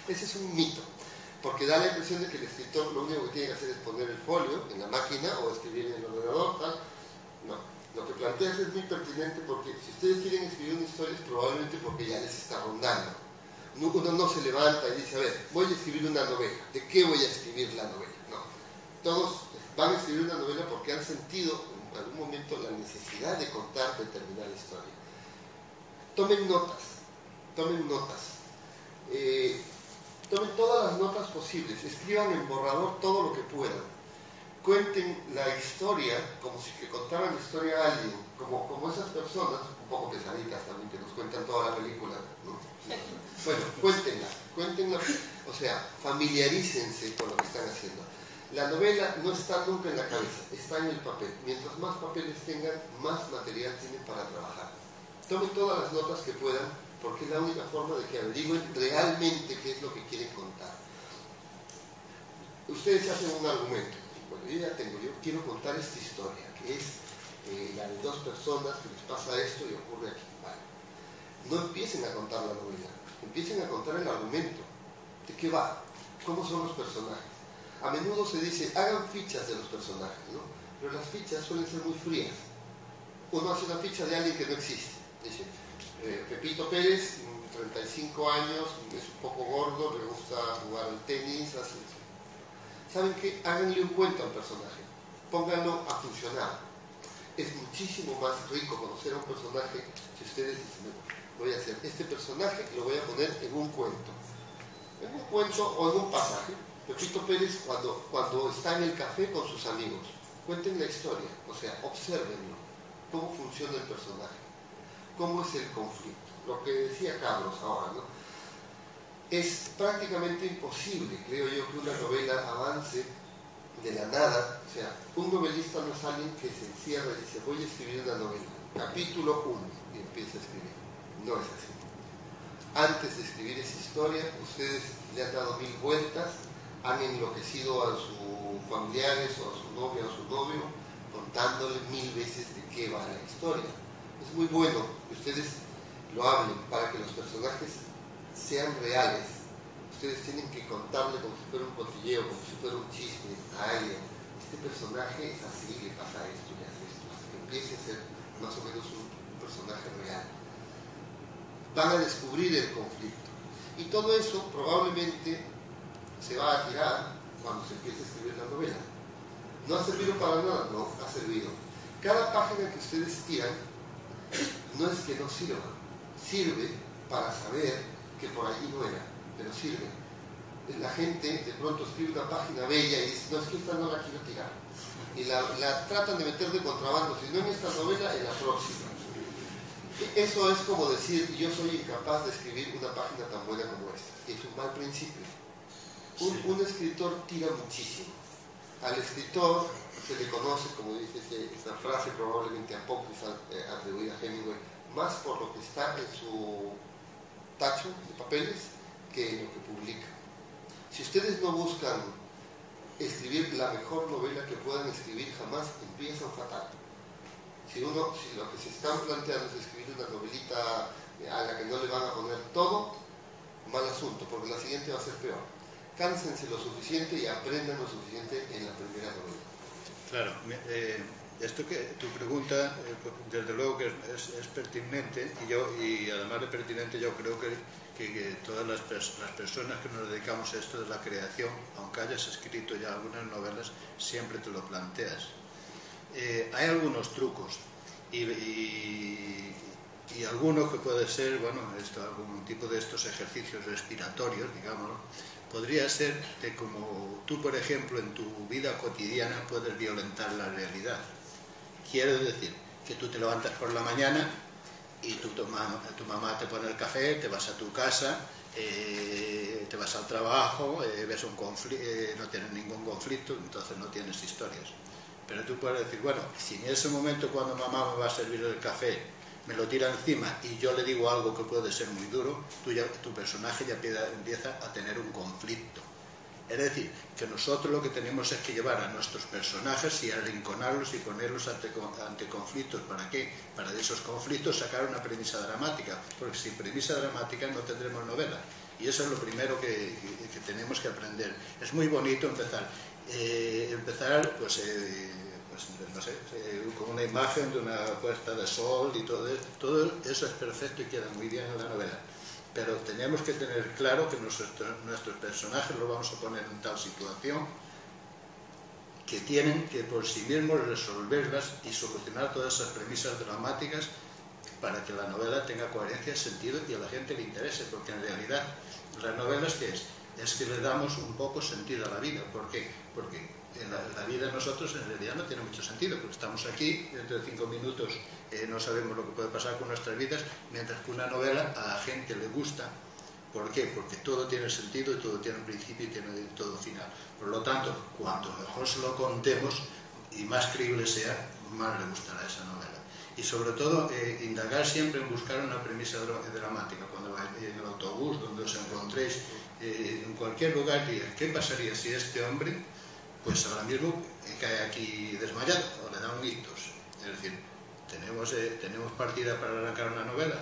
Ese es un mito, porque da la impresión de que el escritor lo único que tiene que hacer es poner el folio en la máquina o escribir en el ordenador, tal. No, lo que planteas es muy pertinente porque si ustedes quieren escribir una historia es probablemente porque ya les está rondando. Uno no se levanta y dice, a ver, voy a escribir una novela. ¿De qué voy a escribir la novela? No. Todos van a escribir una novela porque han sentido en algún momento la necesidad de contar determinada historia. Tomen notas. Tomen todas las notas posibles. Escriban en borrador todo lo que puedan. Cuenten la historia como si que contaran la historia a alguien, como esas personas, un poco pesaditas también, que nos cuentan toda la película, ¿no? Bueno, cuéntenla, o sea, familiarícense con lo que están haciendo. La novela no está nunca en la cabeza, está en el papel. Mientras más papeles tengan, más material tienen para trabajar. Tomen todas las notas que puedan, porque es la única forma de que averigüen realmente qué es lo que quieren contar. Ustedes hacen un argumento. Bueno, yo quiero contar esta historia, que es la de dos personas que les pasa esto y ocurre aquí. Vale. No empiecen a contar la novela, empiecen a contar el argumento. ¿De qué va? ¿Cómo son los personajes? A menudo se dice, hagan fichas de los personajes, ¿no? Pero las fichas suelen ser muy frías. Uno hace una ficha de alguien que no existe. Dice, Pepito Pérez, 35 años, es un poco gordo, le gusta jugar al tenis, hace... ¿Saben qué? Háganle un cuento al personaje, pónganlo a funcionar. Es muchísimo más rico conocer a un personaje si ustedes dicen, voy a hacer este personaje y lo voy a poner en un cuento o en un pasaje. Pepito Pérez cuando está en el café con sus amigos, cuenten la historia, o sea, obsérvenlo, cómo funciona el personaje, cómo es el conflicto, lo que decía Carlos ahora, ¿no? Es prácticamente imposible, creo yo, que una novela avance de la nada. O sea, un novelista no es alguien que se encierra y dice, voy a escribir una novela, capítulo 1, y empieza a escribir. No es así. Antes de escribir esa historia, ustedes le han dado 1000 vueltas, han enloquecido a sus familiares o a su novia o a su novio, contándole 1000 veces de qué va la historia. Es muy bueno que ustedes lo hablen para que los personajes sean reales. Ustedes tienen que contarle como si fuera un cotilleo, como si fuera un chisme a alguien. Este personaje es así, le pasa esto, le hace esto, hasta que empiece a ser más o menos un personaje real. Van a descubrir el conflicto. Y todo eso probablemente se va a tirar cuando se empiece a escribir la novela. ¿No ha servido para nada? No, ha servido. Cada página que ustedes tiran no es que no sirva, sirve para saber que por allí no era, pero sirve. La gente de pronto escribe una página bella y dice, no, es que esta no la quiero tirar. Y la tratan de meter de contrabando, si no en esta novela, en la próxima. Eso es como decir, yo soy incapaz de escribir una página tan buena como esta. Es un mal principio. Un escritor tira muchísimo. Al escritor se le conoce, como dice esta frase probablemente apócrifa atribuida a Hemingway, más por lo que está en su tacho de papeles que en lo que publica. Si ustedes no buscan escribir la mejor novela que puedan escribir, jamás empiezan fatal. Si lo que se están planteando es escribir una novelita a la que no le van a poner todo, mal asunto, porque la siguiente va a ser peor. Cánsense lo suficiente y aprendan lo suficiente en la primera novela. Claro, esto que tu pregunta, desde luego que es pertinente, y además de pertinente, yo creo que todas las personas que nos dedicamos a esto de la creación, aunque hayas escrito ya algunas novelas, siempre te lo planteas. Hay algunos trucos y algunos que puede ser, bueno, algún tipo de estos ejercicios respiratorios, digámoslo, podría ser de como tú, por ejemplo, en tu vida cotidiana puedes violentar la realidad. Quiero decir que tú te levantas por la mañana y tu mamá te pone el café, te vas a tu casa, te vas al trabajo, ves un conflicto, no tienes ningún conflicto, entonces no tienes historias. Pero tú puedes decir, bueno, si en ese momento cuando mamá me va a servir el café me lo tira encima y yo le digo algo que puede ser muy duro, tu personaje ya empieza a tener un conflicto. Es decir, que nosotros lo que tenemos es que llevar a nuestros personajes y arrinconarlos y ponerlos ante conflictos. ¿Para qué? Para de esos conflictos sacar una premisa dramática, porque sin premisa dramática no tendremos novela. Y eso es lo primero que tenemos que aprender. Es muy bonito empezar pues no sé, con una imagen de una puesta de sol y todo eso es perfecto y queda muy bien en la novela. Pero tenemos que tener claro que nuestros personajes los vamos a poner en tal situación que tienen que por sí mismos resolverlas y solucionar todas esas premisas dramáticas para que la novela tenga coherencia, sentido y a la gente le interese, porque en realidad las novelas, ¿qué es? Es que le damos un poco sentido a la vida. ¿Por qué? Porque la vida de nosotros en realidad no tiene mucho sentido, porque estamos aquí, dentro de 5 minutos no sabemos lo que puede pasar con nuestras vidas, mientras que una novela a la gente le gusta. ¿Por qué? Porque todo tiene sentido y todo tiene un principio y tiene todo un final. Por lo tanto, cuanto mejor se lo contemos y más creíble sea, más le gustará esa novela. Y sobre todo, indagar siempre en buscar una premisa dramática. Cuando vais en el autobús, donde os encontréis, en cualquier lugar, digáis, ¿qué pasaría si este hombre, pues ahora mismo, cae aquí desmayado o le da un ictus? Es decir, ¿tenemos partida para arrancar una novela?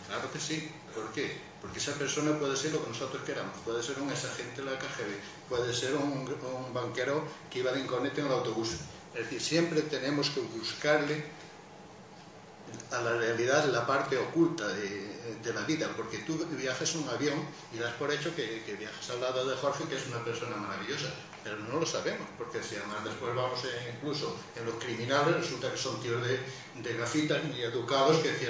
Claro que sí. ¿Por qué? Porque esa persona puede ser lo que nosotros queramos. Puede ser un exagente de la KGB, puede ser un banquero que iba de incógnito en el autobús. Es decir, siempre tenemos que buscarle a la realidad la parte oculta de la vida, porque tú viajas en un avión y das por hecho que viajas al lado de Jorge, que es una persona maravillosa, pero no lo sabemos, porque si además después vamos incluso en los criminales, resulta que son tíos de gafitas muy educados, que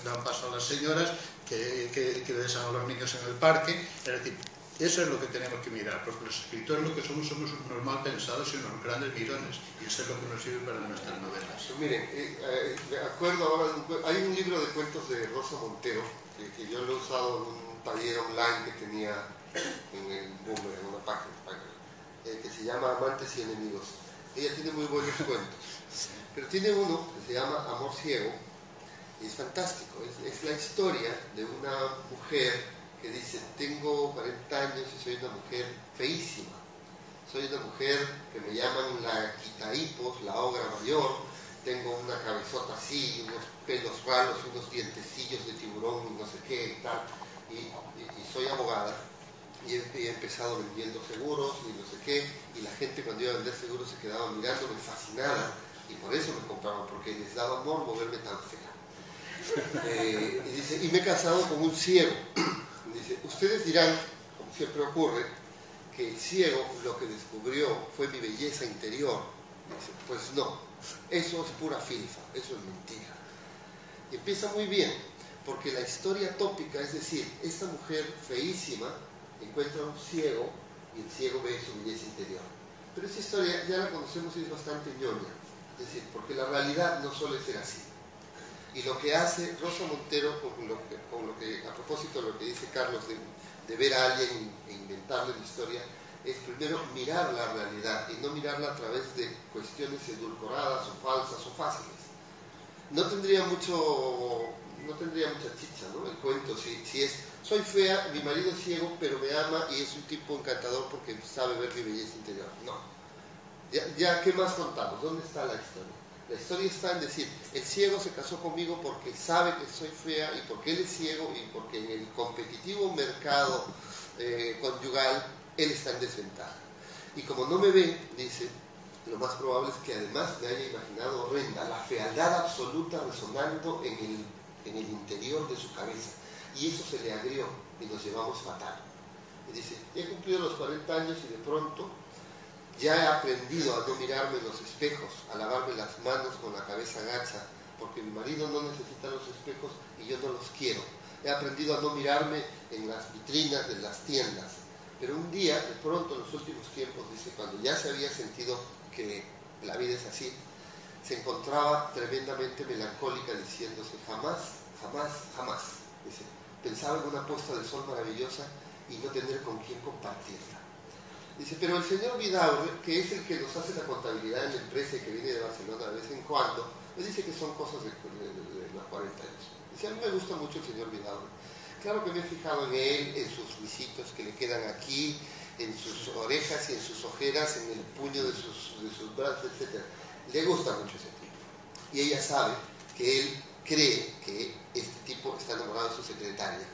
dan paso a las señoras, que besan a los niños en el parque. Es decir, eso es lo que tenemos que mirar, porque los escritores lo que somos unos mal pensados y unos grandes mirones, y eso es lo que nos sirve para nuestras novelas. Pues miren, me acuerdo ahora, hay un libro de cuentos de Rosa Montero, que yo lo he usado en un taller online que tenía en el Boomer, en una página, que se llama Amantes y Enemigos. Ella tiene muy buenos cuentos, pero tiene uno que se llama Amor Ciego, y es fantástico, es la historia de una mujer que dice, tengo 40 años y soy una mujer feísima, soy una mujer que me llaman la quitaipos, la ogra mayor, tengo una cabezota así, unos pelos raros, unos dientecillos de tiburón y no sé qué y tal, y soy abogada, y he empezado vendiendo seguros y no sé qué, y la gente cuando iba a vender seguros se quedaba mirándome fascinada, y por eso me compraban, porque les daba amor moverme tan fea. Y dice, y me he casado con un ciego. Dice, ustedes dirán, como siempre ocurre, que el ciego lo que descubrió fue mi belleza interior. Dice, pues no, eso es pura filfa, eso es mentira. Y empieza muy bien, porque la historia tópica, es decir, esta mujer feísima encuentra a un ciego y el ciego ve su belleza interior. Pero esa historia ya la conocemos y es bastante ñoña, es decir, porque la realidad no suele ser así. Y lo que hace Rosa Montero, con lo que a propósito de lo que dice Carlos, de ver a alguien e inventarle la historia, es primero mirar la realidad y no mirarla a través de cuestiones edulcoradas o falsas o fáciles. No tendría mucha chicha, ¿no? El cuento, si es, soy fea, mi marido es ciego, pero me ama y es un tipo encantador porque sabe ver mi belleza interior. No. Ya ¿qué más contamos? ¿Dónde está la historia? La historia está en decir, el ciego se casó conmigo porque sabe que soy fea y porque él es ciego y porque en el competitivo mercado conyugal él está en desventaja. Y como no me ve, dice, lo más probable es que además me haya imaginado horrenda, la fealdad absoluta resonando en el interior de su cabeza. Y eso se le agrió y nos llevamos fatal. Y dice, he cumplido los 40 años y de pronto ya he aprendido a no mirarme en los espejos, a lavarme las manos con la cabeza gacha, porque mi marido no necesita los espejos y yo no los quiero. He aprendido a no mirarme en las vitrinas de las tiendas. Pero un día, de pronto, en los últimos tiempos, dice, cuando ya se había sentido que la vida es así, se encontraba tremendamente melancólica diciéndose, jamás, jamás, jamás. Dice, pensaba en una puesta de sol maravillosa y no tener con quién compartirla. Dice, pero el señor Vidaurre, que es el que nos hace la contabilidad en la empresa y que viene de Barcelona de vez en cuando, me dice que son cosas de los 40 años. Dice, a mí me gusta mucho el señor Vidaurre. Claro que me he fijado en él, en sus visitos que le quedan aquí, en sus orejas y en sus ojeras, en el puño de sus brazos, etc. Le gusta mucho ese tipo. Y ella sabe que él cree que este tipo está enamorado de su secretaria.